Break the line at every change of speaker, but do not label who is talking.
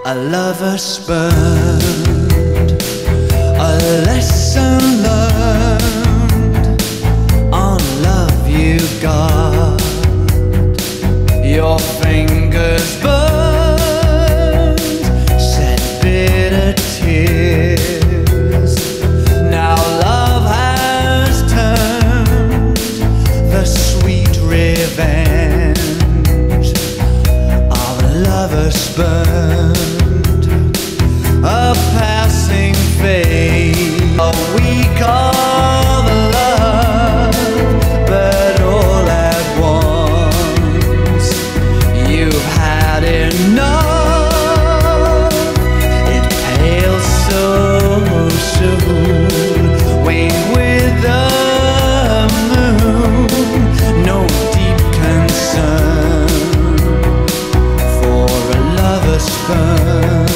A lover spurned, a lesson learned, on love you got. Your fingers burned, shed bitter tears. Now love has turned the sweet revenge of a lover spurned. A passing phase, a week of love, but all at once you've had enough. It pales so soon, wane with the moon. No deep concern for a lover's spurn.